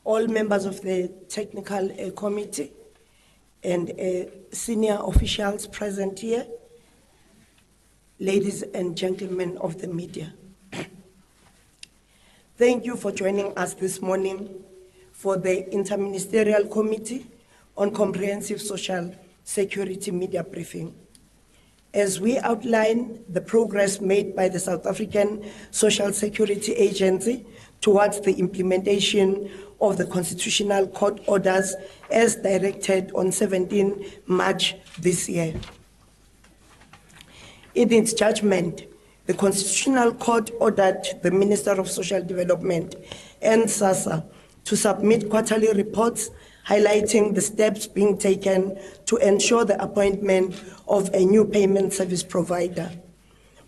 all members of the technical committee and senior officials present here, ladies and gentlemen of the media. Thank you for joining us this morning for the Interministerial Committee on Comprehensive Social Security media briefing. As we outline the progress made by the South African Social Security Agency towards the implementation of the Constitutional Court orders as directed on 17 March this year. In its judgment, the Constitutional Court ordered the Minister of Social Development and SASSA to submit quarterly reports highlighting the steps being taken to ensure the appointment of a new payment service provider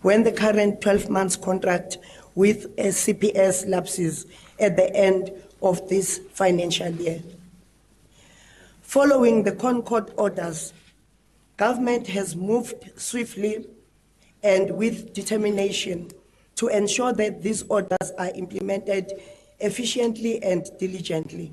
when the current 12-month contract with a CPS lapses at the end of this financial year. Following the Concord orders, government has moved swiftly and with determination to ensure that these orders are implemented efficiently and diligently.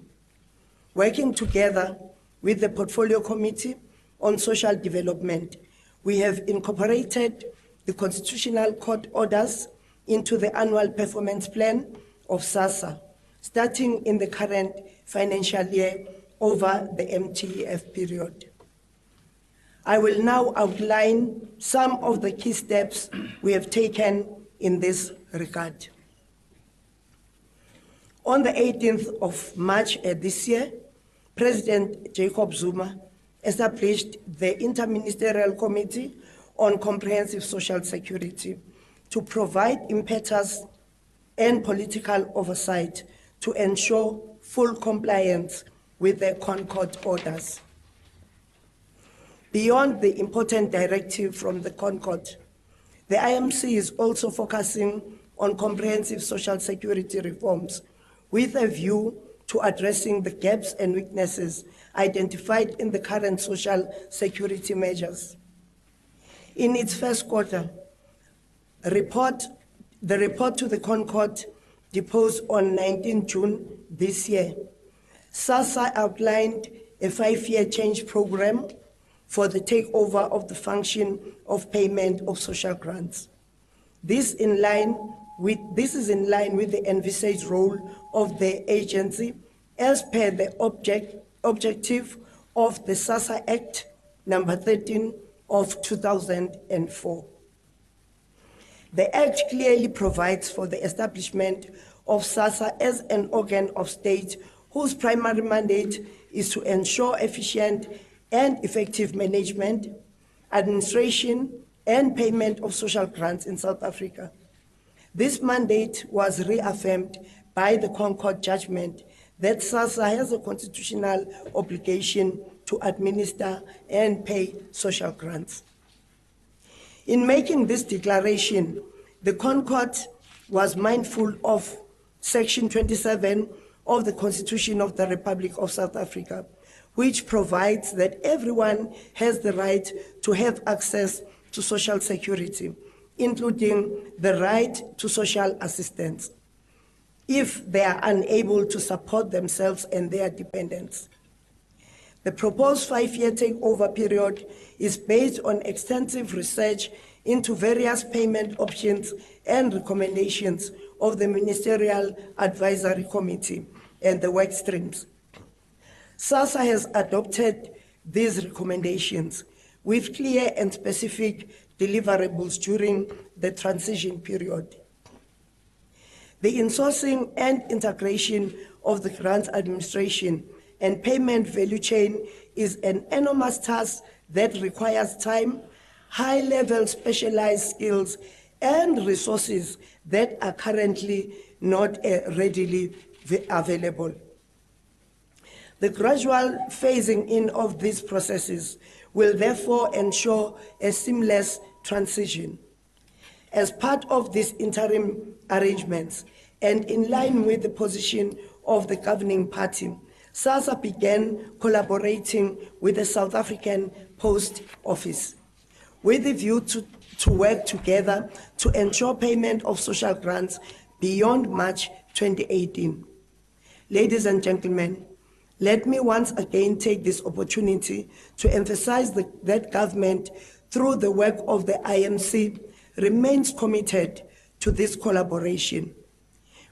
Working together with the Portfolio Committee on Social Development, we have incorporated the Constitutional Court orders into the annual performance plan of SASSA, starting in the current financial year over the MTEF period. I will now outline some of the key steps we have taken in this regard. On the 18th of March this year, President Jacob Zuma established the Interministerial Committee on Comprehensive Social Security to provide impetus and political oversight to ensure full compliance with the Concord orders. Beyond the important directive from the Concord, the IMC is also focusing on comprehensive social security reforms with a view to addressing the gaps and weaknesses identified in the current social security measures. In its first quarter, the report to the Concord deposed on 19 June this year, SASSA outlined a 5-year change program for the takeover of the function of payment of social grants. This is in line with the envisaged role of the agency as per the objective of the SASSA Act number 13 of 2004. The Act clearly provides for the establishment of SASSA as an organ of state whose primary mandate is to ensure efficient and effective management, administration, and payment of social grants in South Africa. This mandate was reaffirmed by the Concord judgment that SASSA has a constitutional obligation to administer and pay social grants. In making this declaration, the Concord was mindful of Section 27 of the Constitution of the Republic of South Africa, which provides that everyone has the right to have access to social security, including the right to social assistance, if they are unable to support themselves and their dependents. The proposed 5-year takeover period is based on extensive research into various payment options and recommendations of the Ministerial Advisory Committee and the work streams. SASSA has adopted these recommendations with clear and specific deliverables during the transition period. The insourcing and integration of the grants administration and payment value chain is an enormous task that requires time, high-level specialized skills, and resources that are currently not readily available. The gradual phasing in of these processes will therefore ensure a seamless transition. As part of these interim arrangements, and in line with the position of the governing party, SASSA began collaborating with the South African Post Office with a view to work together to ensure payment of social grants beyond March 2018. Ladies and gentlemen, let me once again take this opportunity to emphasize that government, through the work of the IMC, remains committed to this collaboration.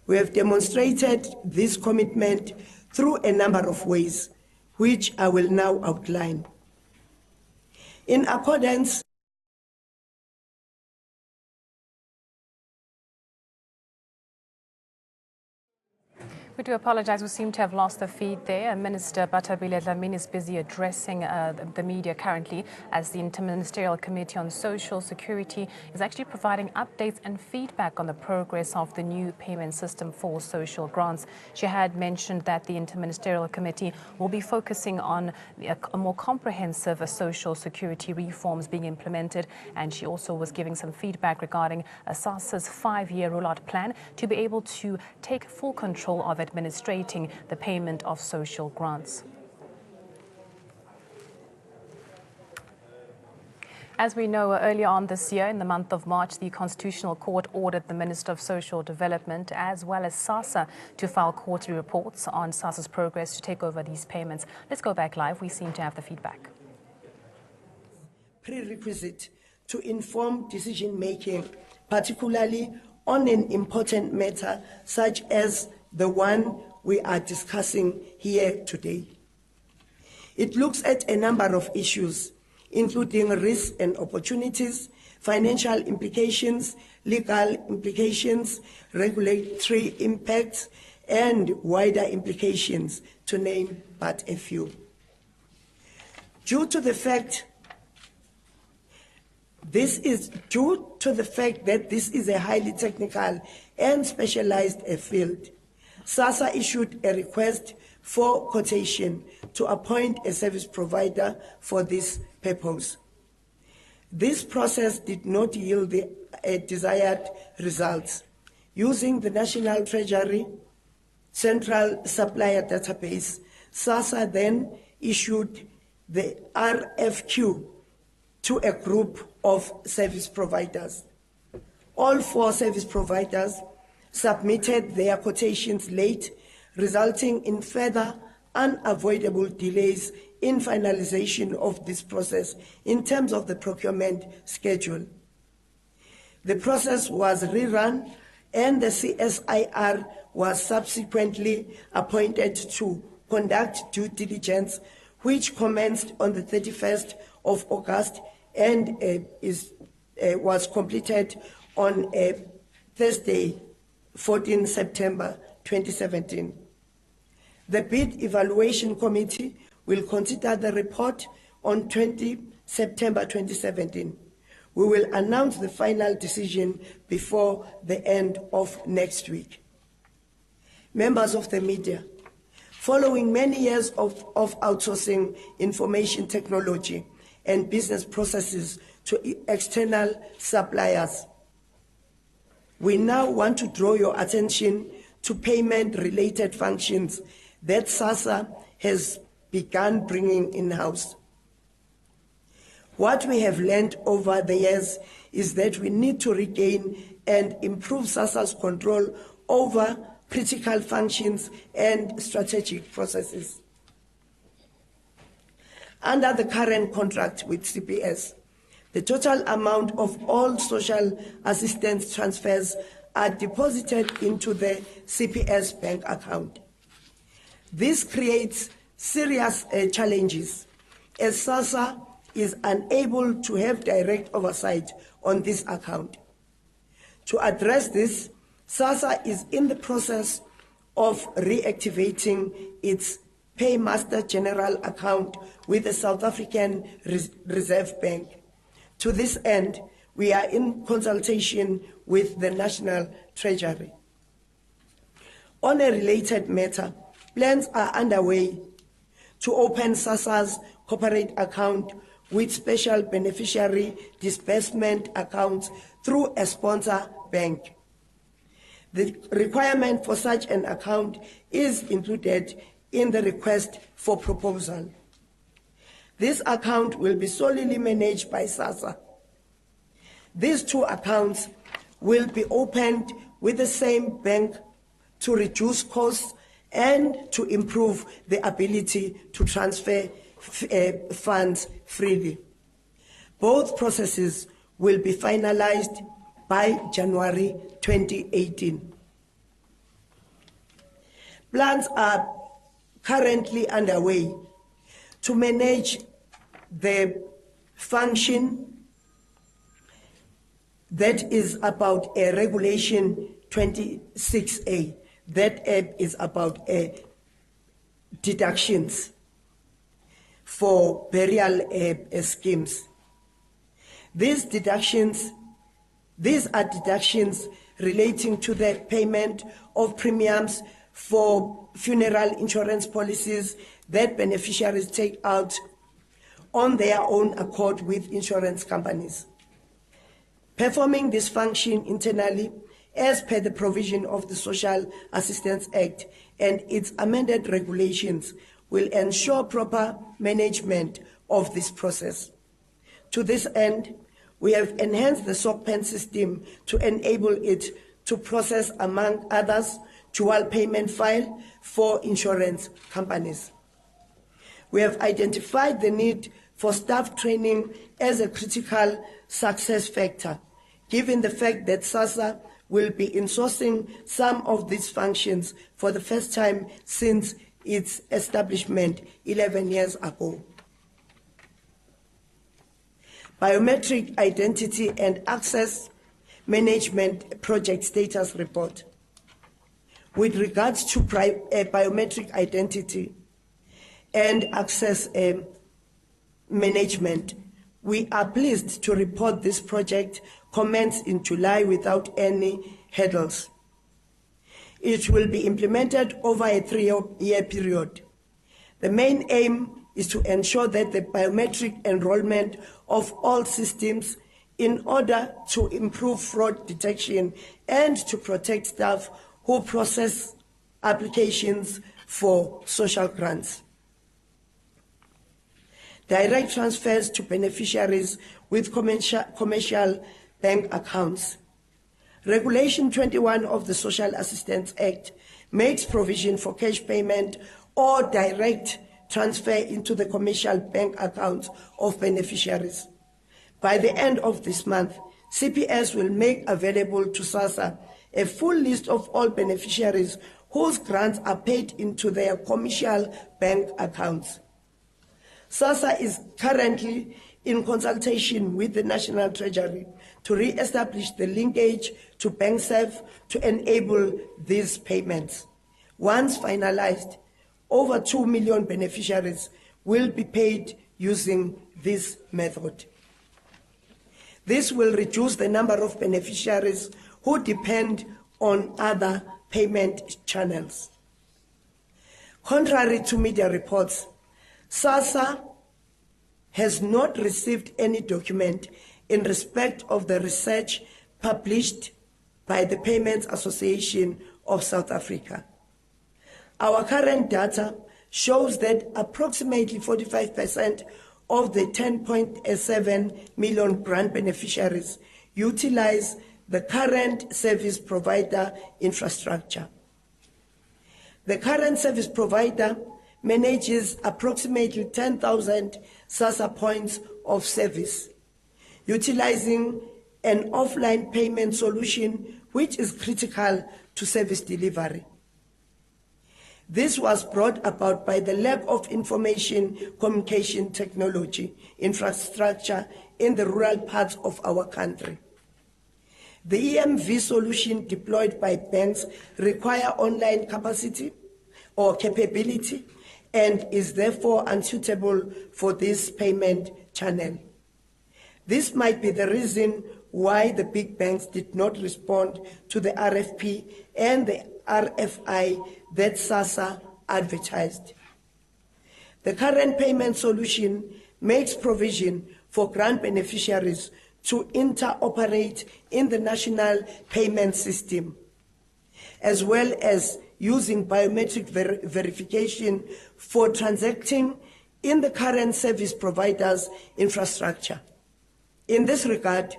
We have demonstrated this commitment through a number of ways, which I will now outline. In accordance We do apologize. We seem to have lost the feed there. Minister Batabile Dlamini is busy addressing the media currently, as the Interministerial Committee on Social Security is actually providing updates and feedback on the progress of the new payment system for social grants. She had mentioned that the Interministerial Committee will be focusing on a more comprehensive social security reforms being implemented, and she also was giving some feedback regarding SASSA's 5-year rollout plan to be able to take full control of administrating the payment of social grants. As we know, earlier on this year, in the month of March, the Constitutional Court ordered the Minister of Social Development as well as SASSA to file quarterly reports on SASSA's progress to take over these payments. Let's go back live. We seem to have the feedback. Prerequisite to inform decision-making, particularly on an important matter such as the one we are discussing here today. It looks at a number of issues, including risks and opportunities, financial implications, legal implications, regulatory impacts, and wider implications, to name but a few. Due to the fact that this is a highly technical and specialized field, SASSA issued a request for quotation to appoint a service provider for this purpose. This process did not yield the desired results. Using the National Treasury Central Supplier Database, SASSA then issued the RFQ to a group of service providers. All 4 service providers submitted their quotations late, resulting in further unavoidable delays in finalization of this process in terms of the procurement schedule. The process was rerun, and the CSIR was subsequently appointed to conduct due diligence, which commenced on the 31st of August and was completed on Thursday, 14 September 2017. The Bid Evaluation Committee will consider the report on 20 September 2017. We will announce the final decision before the end of next week. Members of the media, following many years of outsourcing information technology and business processes to external suppliers, we now want to draw your attention to payment-related functions that SASSA has begun bringing in-house. What we have learned over the years is that we need to regain and improve SASSA's control over critical functions and strategic processes. Under the current contract with CPS, the total amount of all social assistance transfers are deposited into the CPS bank account. This creates serious challenges, as SASSA is unable to have direct oversight on this account. To address this, SASSA is in the process of reactivating its Paymaster General account with the South African Reserve Bank. To this end, we are in consultation with the National Treasury. On a related matter, plans are underway to open SASSA's corporate account with special beneficiary disbursement accounts through a sponsor bank. The requirement for such an account is included in the request for proposal. This account will be solely managed by SASSA. These 2 accounts will be opened with the same bank to reduce costs and to improve the ability to transfer funds freely. Both processes will be finalized by January 2018. Plans are currently underway to manage the function that is about a regulation 26A, that is about deductions for burial schemes. These are deductions relating to the payment of premiums for funeral insurance policies that beneficiaries take out on their own accord with insurance companies. Performing this function internally, as per the provision of the Social Assistance Act and its amended regulations, will ensure proper management of this process. To this end, we have enhanced the SOCPEN system to enable it to process, among others, dual payment file for insurance companies. We have identified the need for staff training as a critical success factor, given the fact that SASSA will be insourcing some of these functions for the first time since its establishment 11 years ago. Biometric Identity and Access Management Project Status Report. With regards to biometric identity and access management, we are pleased to report this project commenced in July without any hurdles. It will be implemented over a 3-year period. The main aim is to ensure that the biometric enrollment of all systems in order to improve fraud detection and to protect staff who process applications for social grants. Direct transfers to beneficiaries with commercial bank accounts. Regulation 21 of the Social Assistance Act makes provision for cash payment or direct transfer into the commercial bank accounts of beneficiaries. By the end of this month, CPS will make available to SASSA a full list of all beneficiaries whose grants are paid into their commercial bank accounts. SASSA is currently in consultation with the National Treasury to re-establish the linkage to BankServe to enable these payments. Once finalized, over 2 million beneficiaries will be paid using this method. This will reduce the number of beneficiaries who depend on other payment channels. Contrary to media reports, SASSA has not received any document in respect of the research published by the Payments Association of South Africa. Our current data shows that approximately 45% of the 10.7 million grant beneficiaries utilize the current service provider infrastructure. The current service provider manages approximately 10,000 SASSA points of service, utilizing an offline payment solution which is critical to service delivery. This was brought about by the lack of information communication technology infrastructure in the rural parts of our country. The EMV solution deployed by banks require online capacity or capability and is therefore unsuitable for this payment channel. This might be the reason why the big banks did not respond to the RFP and the RFI that SASSA advertised. The current payment solution makes provision for grant beneficiaries to interoperate in the national payment system, as well as using biometric verification for transacting in the current service provider's infrastructure. In this regard,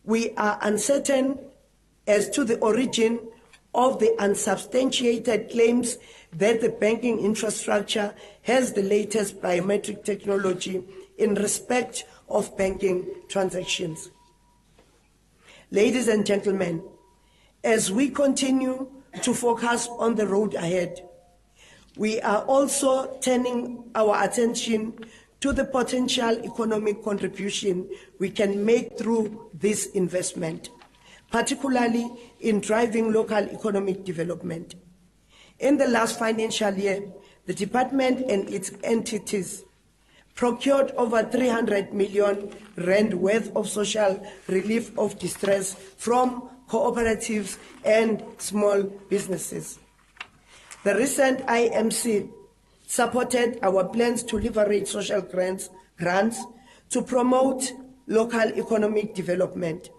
we are uncertain as to the origin of the unsubstantiated claims that the banking infrastructure has the latest biometric technology in respect of banking transactions. Ladies and gentlemen, as we continue to focus on the road ahead, we are also turning our attention to the potential economic contribution we can make through this investment, particularly in driving local economic development. In the last financial year, the department and its entities procured over 300 million rand worth of social relief of distress from cooperatives and small businesses. The recent IMC supported our plans to leverage social grants to promote local economic development.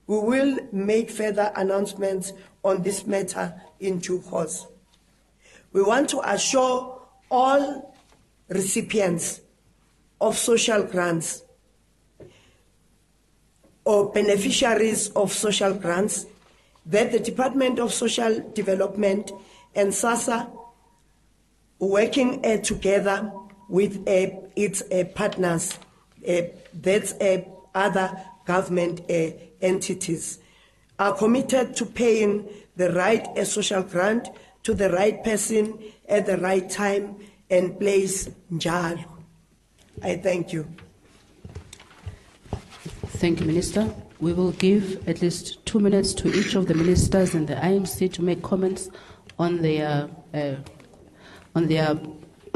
We will make further announcements on this matter in due course. We want to assure all recipients of social grants or beneficiaries of social grants that the Department of Social Development and SASSA, working together with its partners, that's other government entities, are committed to paying the right social grant to the right person at the right time and place. Njalo. I thank you. Thank you, Minister. We will give at least 2 minutes to each of the ministers and the IMC to make comments on their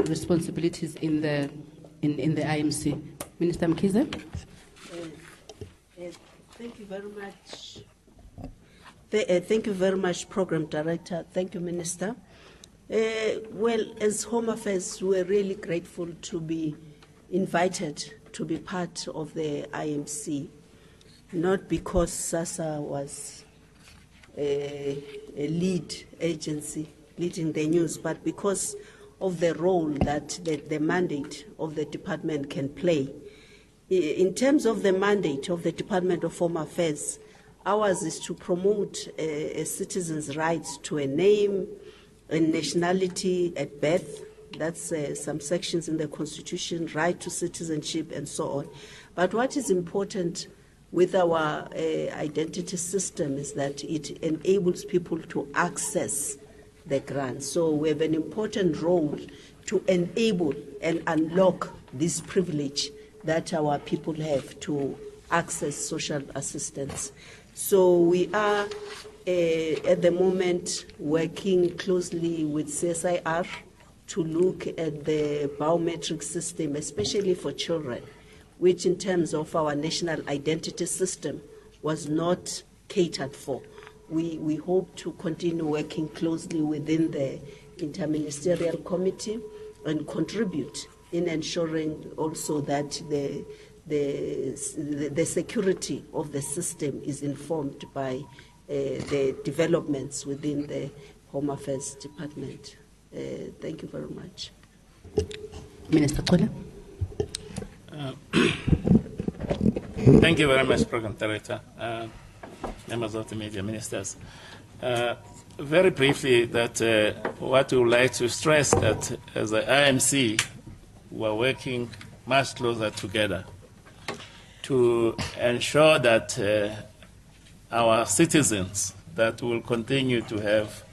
responsibilities in the IMC. Minister Mkhize. Thank you very much. Thank you very much, Program Director. Thank you, Minister. Well, as Home Affairs, we're really grateful to be invited to be part of the IMC, not because SASSA was a lead agency leading the news, but because of the role that the mandate of the department can play. In terms of the mandate of the Department of Home Affairs, ours is to promote a citizen's rights to a name, a nationality at birth. That's some sections in the Constitution, right to citizenship, and so on. But what is important with our identity system is that it enables people to access the grants. So we have an important role to enable and unlock this privilege that our people have to access social assistance. So we are at the moment working closely with CSIR to look at the biometric system, especially for children, which in terms of our national identity system was not catered for. We hope to continue working closely within the interministerial committee and contribute in ensuring also that the security of the system is informed by the developments within the Home Affairs Department. Thank you very much. Minister Kola. Thank you very much, Program Director, members of the media, ministers. Very briefly, that what we would like to stress that as the IMC, we're working much closer together to ensure that our citizens that will continue to have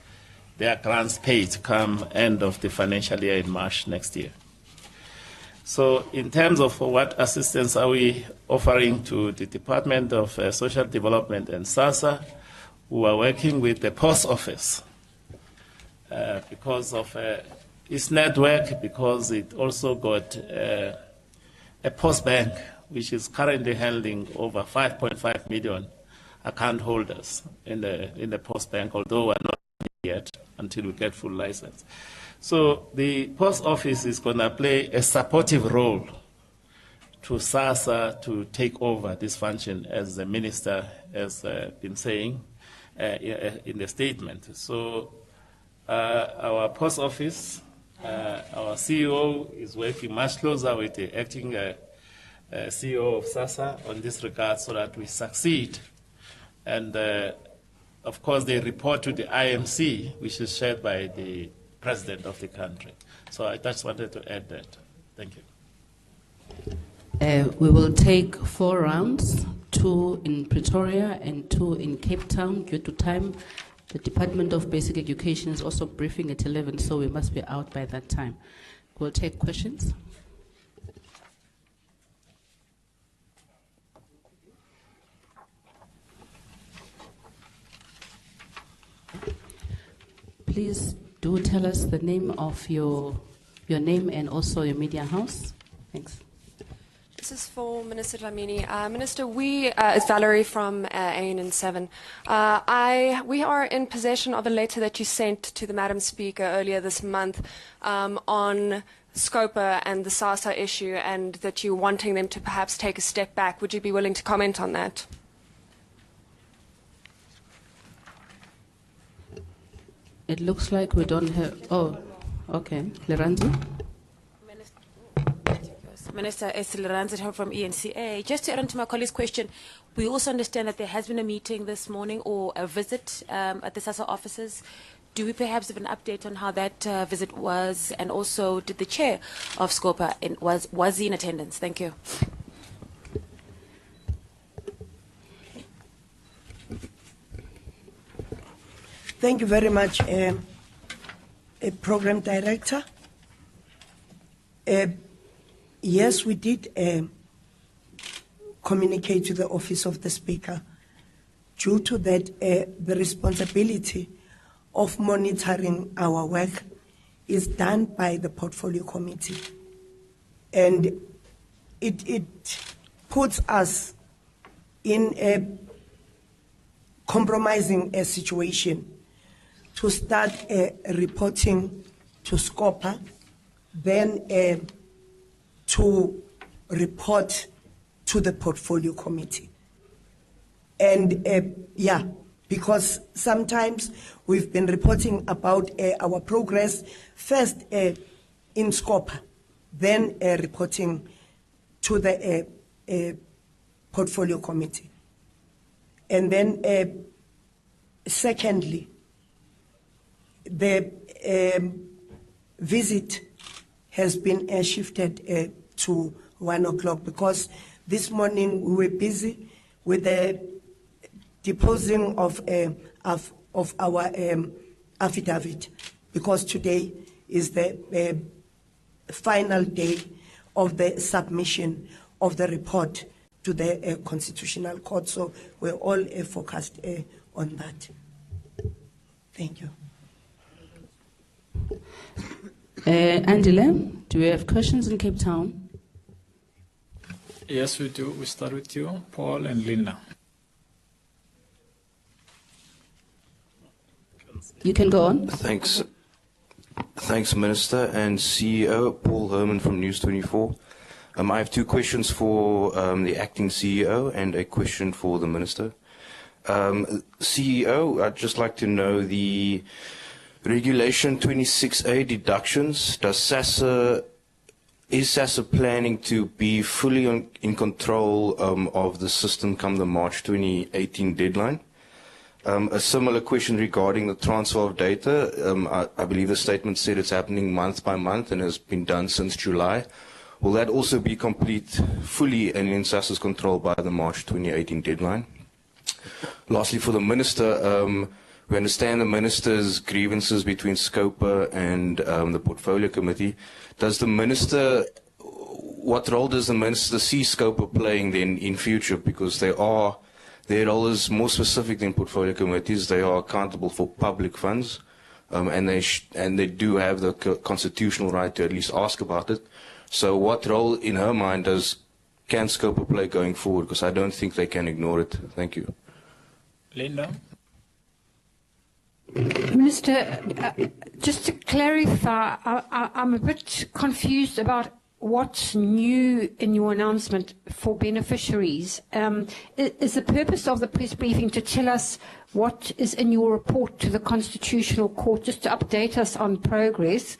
their grants paid come end of the financial year in March next year. So in terms of what assistance are we offering to the Department of Social Development and SASSA, who are working with the post office because of its network, because it also got a post bank, which is currently handling over 5.5 million account holders in the post bank, although we're not yet until we get full license. So the post office is going to play a supportive role to SASSA to take over this function, as the minister has been saying in the statement. So our post office, our CEO is working much closer with the acting CEO of SASSA on this regard so that we succeed and of course, they report to the IMC, which is shared by the president of the country. So I just wanted to add that. Thank you. We will take 4 rounds, 2 in Pretoria and 2 in Cape Town. Due to time, the Department of Basic Education is also briefing at 11, so we must be out by that time. We'll take questions. Please do tell us the name of your name and also your media house. Thanks. This is for Minister Dlamini. Minister, it's Valerie from ANN7. We are in possession of a letter that you sent to the Madam Speaker earlier this month on SCOPA and the SASA issue, and that you're wanting them to perhaps take a step back. Would you be willing to comment on that? It looks like we don't have... Oh, okay. Leranzi? Minister, it's Leranzi from ENCA. Just to add on to my colleague's question, we also understand that there has been a meeting this morning or a visit at the SASA offices. Do we perhaps have an update on how that visit was, and also did the chair of SCOPA, was he in attendance? Thank you. Thank you very much, Program Director. Yes, we did communicate to the Office of the Speaker. Due to that, the responsibility of monitoring our work is done by the Portfolio Committee. And it puts us in a compromising situation to start reporting to SCOPA, then to report to the Portfolio Committee. And yeah, because sometimes we've been reporting about our progress first in SCOPA, then reporting to the Portfolio Committee. And then secondly, the visit has been shifted to 1 o'clock because this morning we were busy with the deposing of our affidavit, because today is the final day of the submission of the report to the Constitutional Court. So we're all focused on that. Thank you. Angela, do we have questions in Cape Town? Yes, we do. We start with you, Paul and Linda. You can go on. Thanks. Thanks, Minister and CEO. Paul Herman from News 24. I have 2 questions for the acting CEO and a question for the Minister. CEO, I'd just like to know the Regulation 26A deductions. Is SASA planning to be fully in control of the system come the March 2018 deadline? A similar question regarding the transfer of data. I believe the statement said it's happening month by month and has been done since July. Will that also be fully in SASA's control by the March 2018 deadline? Lastly, for the Minister, we understand the Minister's grievances between SCOPA and the Portfolio Committee. What role does the Minister see SCOPA playing then in future? Because their role is more specific than Portfolio Committees. They are accountable for public funds, and they do have the constitutional right to at least ask about it. So what role, in her mind, can SCOPA play going forward? Because I don't think they can ignore it. Thank you. Linda? Minister, just to clarify, I'm a bit confused about what's new in your announcement for beneficiaries. Is the purpose of the press briefing to tell us what is in your report to the Constitutional Court, just to update us on progress?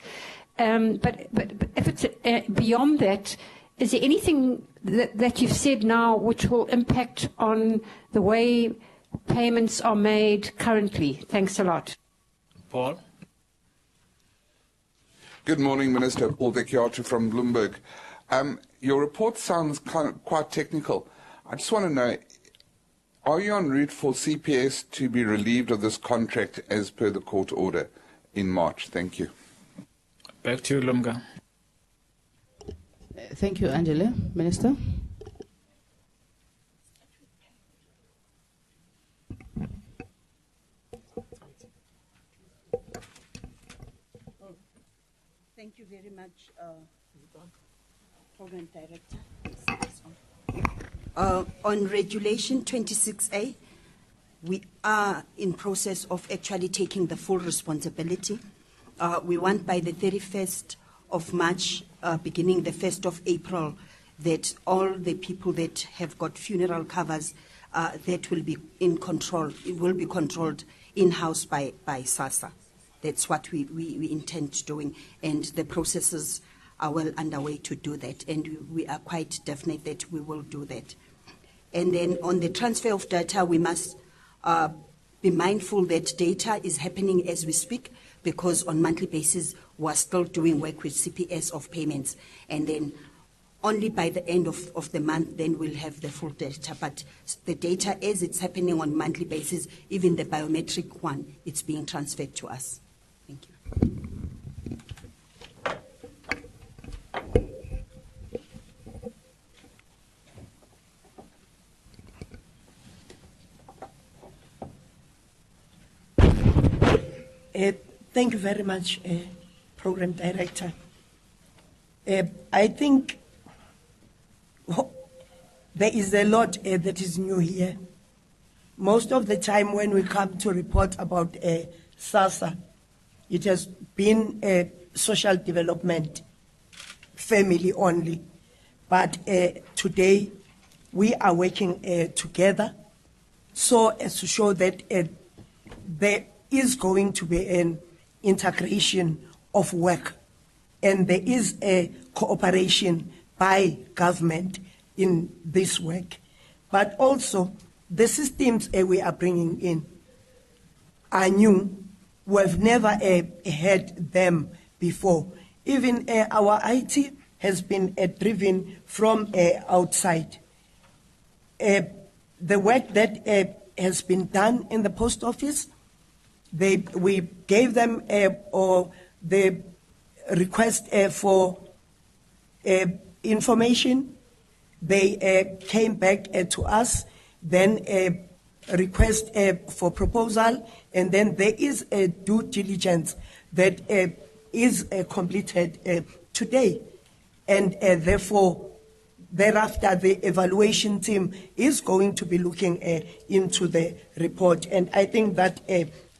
But if it's beyond that, is there anything that you've said now which will impact on the way payments are made currently? Thanks a lot. Paul? Good morning, Minister. Paul Vecchiarti from Bloomberg. Your report sounds quite technical. I just want to know, are you en route for CPS to be relieved of this contract as per the court order in March? Thank you. Back to you, Lumga. Thank you, Angela. Minister? Thank you very much, Program Director. On Regulation 26A, we are in process of actually taking the full responsibility. We want by the 31st of March, beginning the 1st of April, that all the people that have got funeral covers that will be in control, it will be controlled in-house by SASSA. That's what we intend doing, and the processes are well underway to do that, and we are quite definite that we will do that. And then on the transfer of data, we must be mindful that data is happening as we speak, because on monthly basis, we're still doing work with CPS of payments, and then only by the end of the month, then we'll have the full data. But the data, as it's happening on monthly basis, even the biometric one, it's being transferred to us. Thank you. Thank you very much, Program Director. I think there is a lot that is new here. Most of the time when we come to report about SASSA, it has been social development, family only. But today, we are working together so as to show that there is going to be an integration of work, and there is a cooperation by government in this work. But also, the systems we are bringing in are new. We've never had them before. Even our IT has been driven from outside. The work that has been done in the post office, we gave them or the request for information. They came back to us, then a request for proposal, and then there is a due diligence that is completed today. And therefore, thereafter, the evaluation team is going to be looking into the report, and I think that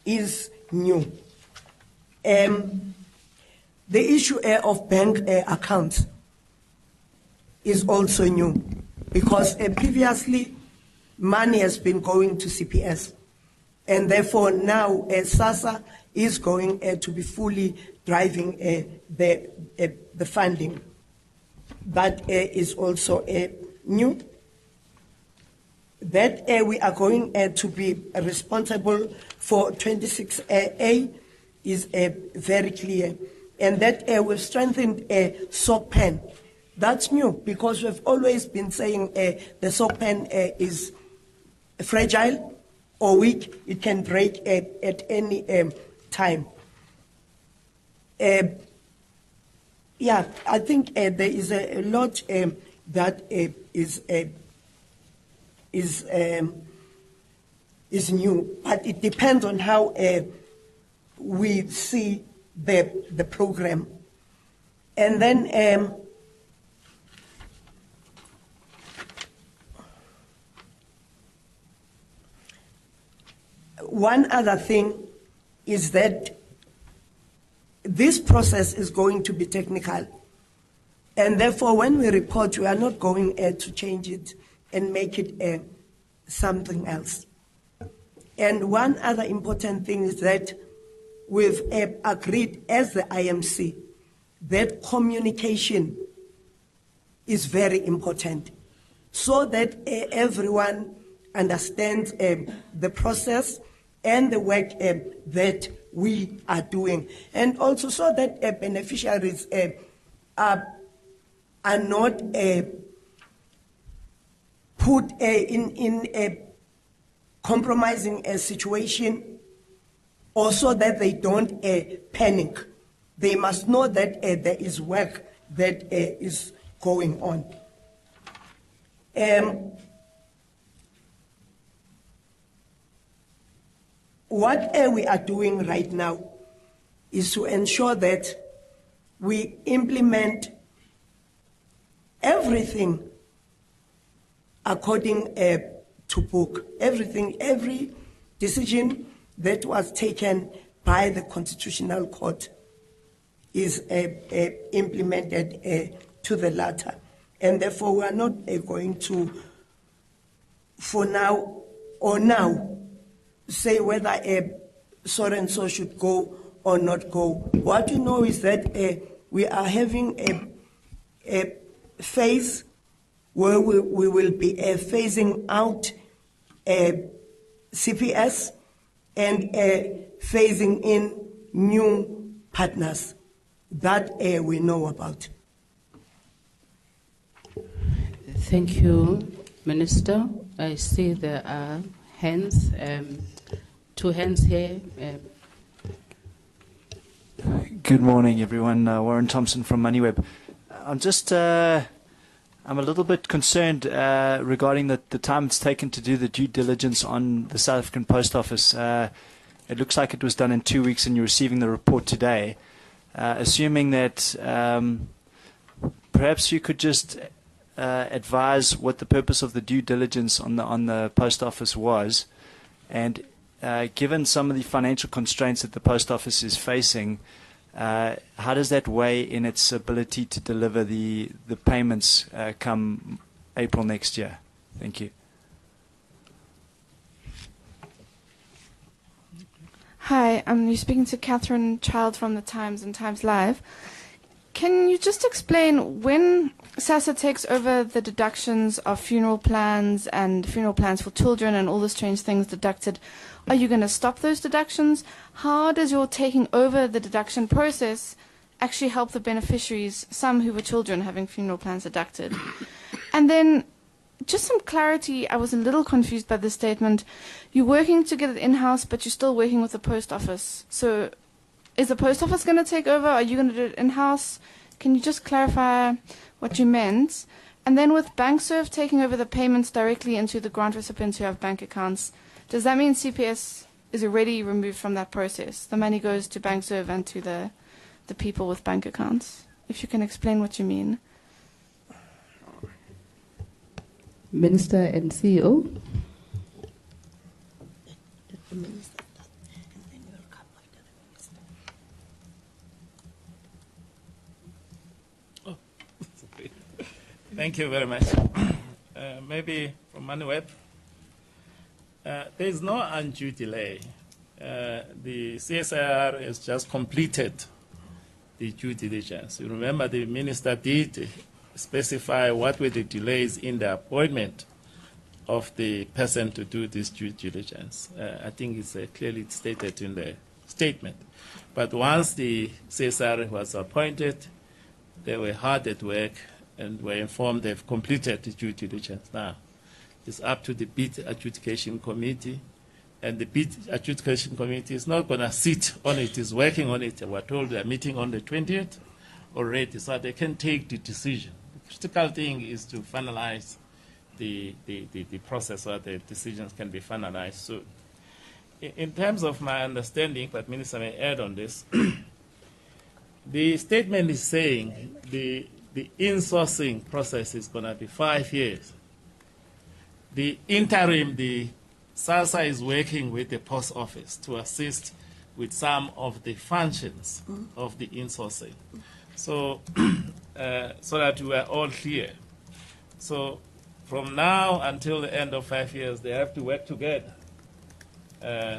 is new. The issue of bank accounts is also new, because previously money has been going to CPS, and therefore now SASSA is going to be fully driving the funding. That is also new. That we are going to be responsible for 26A is very clear, and that we've strengthened SOCPAN. That's new, because we've always been saying the SOCPAN is fragile or weak. It can break at any time. Yeah, I think there is a lot that is new, but it depends on how we see the program. And then one other thing is that this process is going to be technical, and therefore when we report, we are not going to change it and make it something else. And one other important thing is that we've agreed as the IMC that communication is very important, so that everyone understands the process and the work that we are doing, and also so that beneficiaries are not put in a compromising situation, also that they don't panic. They must know that there is work that is going on. What we are doing right now is to ensure that we implement everything according to book. Every decision that was taken by the Constitutional Court is implemented to the latter. And therefore, we are not going to, for now or now, say whether so and so should go or not go. What you know is that we are having a phase where we will be phasing out CPS and phasing in new partners that we know about. Thank you, Minister. I see there are hands, 2 hands here. Good morning, everyone. Warren Thompson from MoneyWeb. I'm a little bit concerned regarding the time it's taken to do the due diligence on the South African Post Office. It looks like it was done in 2 weeks, and you're receiving the report today. Assuming that perhaps you could just advise what the purpose of the due diligence on the post office was, and given some of the financial constraints that the post office is facing, how does that weigh in its ability to deliver the payments come April next year? Thank you. Hi, you're speaking to Catherine Child from The Times and Times Live. Can you just explain, when SASSA takes over the deductions of funeral plans and funeral plans for children and all the strange things deducted, are you going to stop those deductions? How does your taking over the deduction process actually help the beneficiaries, some who were children having funeral plans deducted? And then just some clarity, I was a little confused by this statement. You're working to get it in-house, but you're still working with the post office. So is the post office going to take over? Are you going to do it in-house? Can you just clarify what you meant? And then with BankServe taking over the payments directly into the grant recipients who have bank accounts, does that mean CPS is already removed from that process? The money goes to BankServe and to the people with bank accounts? If you can explain what you mean. Minister and CEO. Thank you very much. Maybe from MoneyWeb. There is no undue delay. The CSIR has just completed the due diligence. You remember the minister did specify what were the delays in the appointment of the person to do this due diligence. I think it's clearly stated in the statement. But once the CSIR was appointed, they were hard at work and were informed they've completed the due diligence. Now, it's up to the bid adjudication committee, and the bid adjudication committee is not going to sit on it, it's working on it. We're told they're meeting on the 20th already, so they can take the decision. The critical thing is to finalize the process where the decisions can be finalized. So in terms of my understanding, but Minister may add on this, the statement is saying the insourcing process is going to be 5 years. The interim, the SASSA is working with the post office to assist with some of the functions of the insourcing. So, so that we are all clear. So from now until the end of 5 years, they have to work together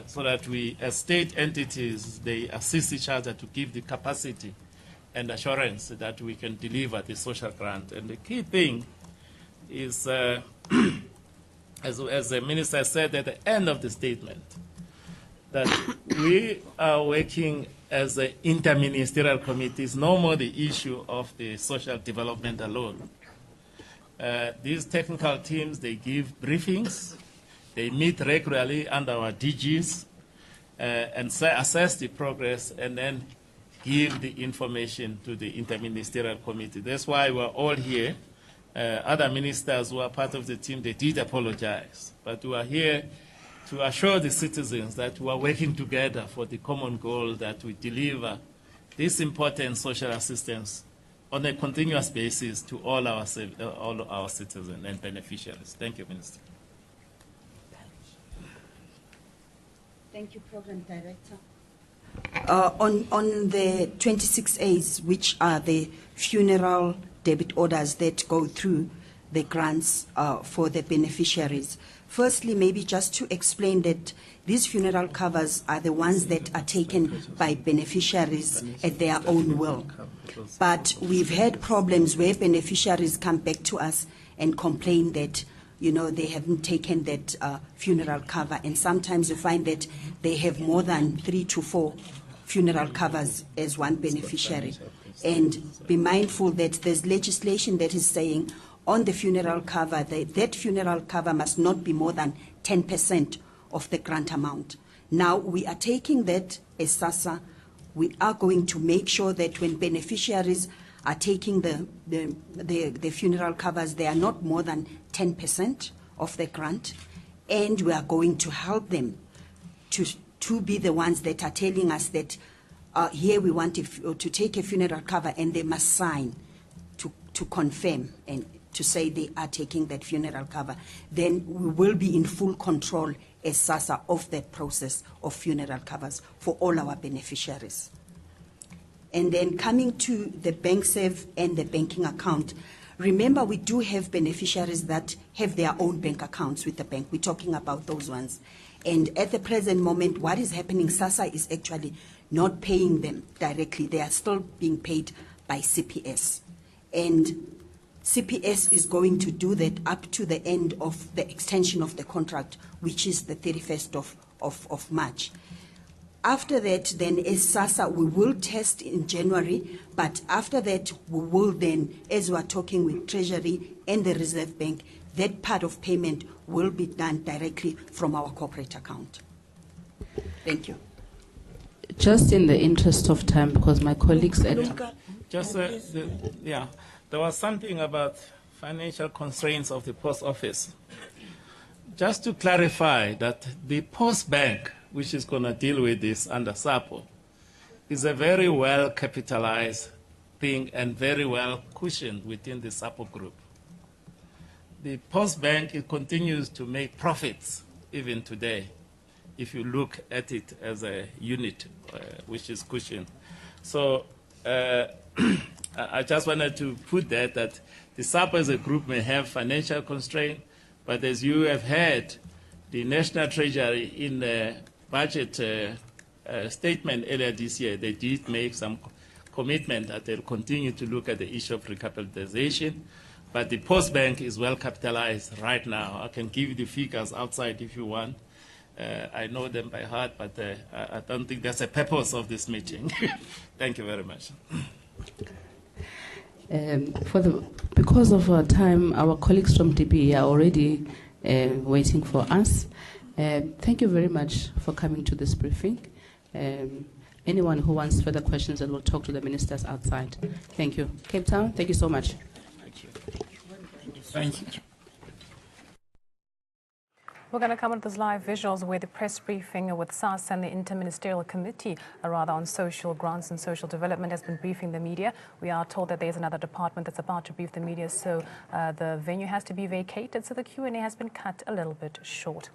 so that we, as state entities, they assist each other to give the capacity and assurance that we can deliver the social grant. And the key thing is as the minister said at the end of the statement, that we are working as an interministerial committee. It's no more the issue of the social development alone. These technical teams, they give briefings, they meet regularly under our DGs, and assess the progress, and then give the information to the interministerial committee. That's why we're all here. Other ministers who are part of the team, they did apologize, but we are here to assure the citizens that we are working together for the common goal that we deliver this important social assistance on a continuous basis to all our citizens and beneficiaries. Thank you, Minister. Thank you, Program Director. On the 26As, which are the funeral debit orders that go through the grants for the beneficiaries. Firstly, maybe just to explain that these funeral covers are the ones that are taken by beneficiaries at their own will. But we've had problems where beneficiaries come back to us and complain that, you know, they haven't taken that funeral cover, and sometimes you find that they have more than 3 to 4 funeral covers as one beneficiary. And be mindful that there's legislation that is saying on the funeral cover, that funeral cover must not be more than 10% of the grant amount. Now, we are taking that as SASSA. We are going to make sure that when beneficiaries are taking the funeral covers, they are not more than 10% of the grant, and we are going to help them to be the ones that are telling us that here we want to take a funeral cover, and they must sign to confirm and to say they are taking that funeral cover. Then we will be in full control as SASSA of that process of funeral covers for all our beneficiaries. And then coming to the bank save and the banking account, remember we do have beneficiaries that have their own bank accounts with the bank. We're talking about those ones. And at the present moment, what is happening, SASSA is actually not paying them directly. They are still being paid by CPS. And CPS is going to do that up to the end of the extension of the contract, which is the 31st of March. After that, then as SASSA, we will test in January, but after that, we will then, as we are talking with Treasury and the Reserve Bank, that part of payment will be done directly from our corporate account. Thank you. Just in the interest of time, because my colleagues at... There was something about financial constraints of the post office. Just to clarify that the post bank, which is going to deal with this under SAPO, is a very well capitalized thing and very well cushioned within the SAPO group. The post bank, it continues to make profits even today, if you look at it as a unit which is cushioned. So I just wanted to put that the SAPO as a group may have financial constraint, but as you have heard, the National Treasury in the budget statement earlier this year, they did make some commitment that they'll continue to look at the issue of recapitalization. But the post bank is well capitalized right now. I can give you the figures outside if you want. I know them by heart, but I don't think that's the purpose of this meeting. Thank you very much. Because of our time, our colleagues from DB are already waiting for us. Thank you very much for coming to this briefing. Anyone who wants further questions, and we'll talk to the ministers outside. Thank you. Cape Town, thank you so much. Thank you. Thank you. We're going to come with those live visuals where the press briefing with SAS and the Interministerial Committee, on social grants and social development, has been briefing the media. We are told that there's another department that's about to brief the media, so the venue has to be vacated, so the Q&A has been cut a little bit short.